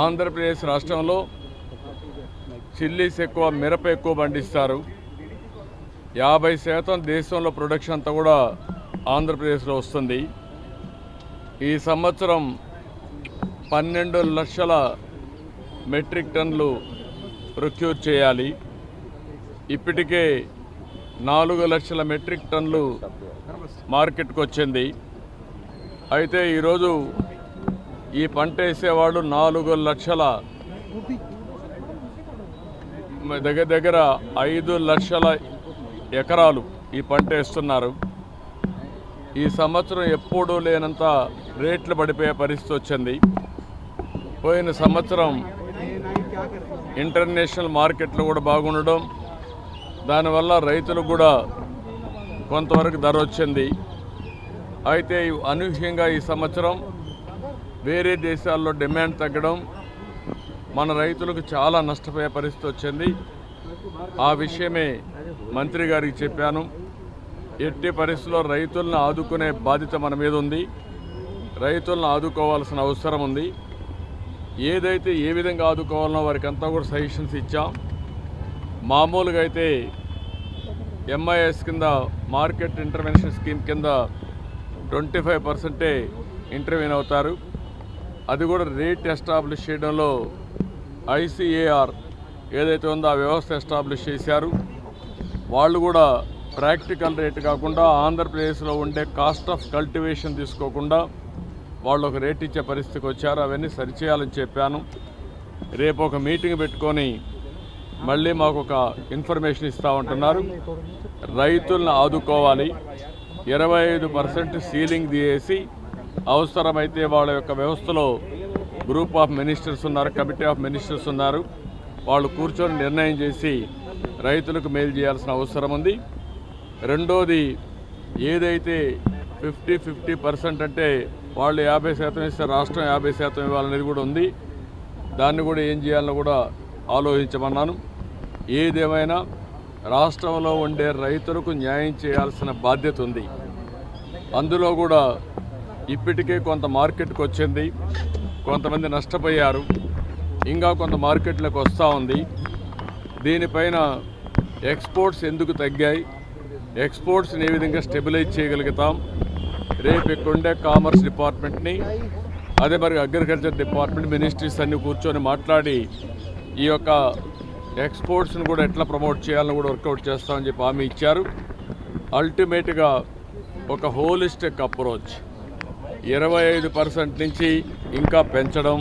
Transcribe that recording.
ఆంధ్రప్రదేశ్ రాష్ట్రంలో చిల్లీస్ ఎక్కువ, మిరప ఎక్కువ పండిస్తారు. 50% దేశంలో ప్రొడక్షన్ అంతా కూడా ఆంధ్రప్రదేశ్లో వస్తుంది. ఈ సంవత్సరం 12 లక్షల మెట్రిక్ టన్నులు ప్రొక్యూర్ చేయాలి. ఇప్పటికే 4 లక్షల మెట్రిక్ టన్నులు మార్కెట్కి వచ్చింది. అయితే ఈరోజు ఈ పంట వేసేవాళ్ళు 4 లక్షల దగ్గర 5 లక్షల ఎకరాలు ఈ పంట వేస్తున్నారు. ఈ సంవత్సరం ఎప్పుడూ లేనంత రేట్లు పడిపోయే పరిస్థితి వచ్చింది. పోయిన సంవత్సరం ఇంటర్నేషనల్ మార్కెట్లు కూడా బాగుండడం, దానివల్ల రైతులకు కూడా కొంతవరకు ధర వచ్చింది. అయితే అనూహ్యంగా ఈ సంవత్సరం వేరే దేశాల్లో డిమాండ్ తగ్గడం మన రైతులకు చాలా నష్టపోయే పరిస్థితి వచ్చింది. ఆ విషయమే మంత్రి గారికి చెప్పాను. ఎట్టి పరిస్థితుల్లో రైతులను ఆదుకునే బాధ్యత మన మీద ఉంది. రైతులను ఆదుకోవాల్సిన అవసరం ఉంది. ఏదైతే ఏ విధంగా ఆదుకోవాలనో వారికి అంతా కూడా సజెషన్స్ ఇచ్చాం. మామూలుగా అయితే ఎంఐఎస్ కింద, మార్కెట్ ఇంటర్వెన్షన్ స్కీమ్ కింద 25% ఇంటర్వ్యూన్ అవుతారు. అది కూడా రేట్ ఎస్టాబ్లిష్ చేయడంలో ICAR ఏదైతే ఉందో ఆ వ్యవస్థ ఎస్టాబ్లిష్ చేశారు. వాళ్ళు కూడా ప్రాక్టికల్ రేట్ కాకుండా ఆంధ్రప్రదేశ్లో ఉండే కాస్ట్ ఆఫ్ కల్టివేషన్ తీసుకోకుండా వాళ్ళు ఒక రేట్ ఇచ్చే పరిస్థితికి వచ్చారు. అవన్నీ సరిచేయాలని చెప్పాను. రేపు ఒక మీటింగ్ పెట్టుకొని మళ్ళీ మాకు ఒక ఇన్ఫర్మేషన్ ఇస్తామంటున్నారు. రైతులను ఆదుకోవాలి. 25% సీలింగ్ తీసేసి అవసరమైతే వాళ్ళ యొక్క వ్యవస్థలో గ్రూప్ ఆఫ్ మినిస్టర్స్ ఉన్నారు, కమిటీ ఆఫ్ మినిస్టర్స్ ఉన్నారు. వాళ్ళు కూర్చొని నిర్ణయం చేసి రైతులకు మేలు చేయాల్సిన అవసరం ఉంది. రెండోది, ఏదైతే 50% అంటే వాళ్ళు 50% ఇస్తే రాష్ట్రం 50% ఇవ్వాలనేది కూడా ఉంది. దాన్ని కూడా ఏం చేయాలో కూడా ఆలోచించమన్నాను. ఏదేమైనా రాష్ట్రంలో ఉండే రైతులకు న్యాయం చేయాల్సిన బాధ్యత ఉంది. అందులో కూడా ఇప్పటికే కొంత మార్కెట్కి వచ్చింది, కొంతమంది నష్టపోయారు, ఇంకా కొంత మార్కెట్లోకి వస్తూ ఉంది. దీనిపైన ఎక్స్పోర్ట్స్ ఎందుకు తగ్గాయి, ఎక్స్పోర్ట్స్ని ఏ విధంగా స్టెబిలైజ్ చేయగలుగుతాం, రేపు ఇక్కడుండే కామర్స్ డిపార్ట్మెంట్ని, అదే మరి అగ్రికల్చర్ డిపార్ట్మెంట్, మినిస్ట్రీస్ అన్నీ కూర్చొని మాట్లాడి ఈ యొక్క ఎక్స్పోర్ట్స్ని కూడా ఎట్లా ప్రమోట్ చేయాలని కూడా వర్కౌట్ చేస్తామని చెప్పి హామీ ఇచ్చారు. అల్టిమేట్గా ఒక హోలిస్టిక్ అప్రోచ్ 25% నుంచి ఇంకా పెంచడం,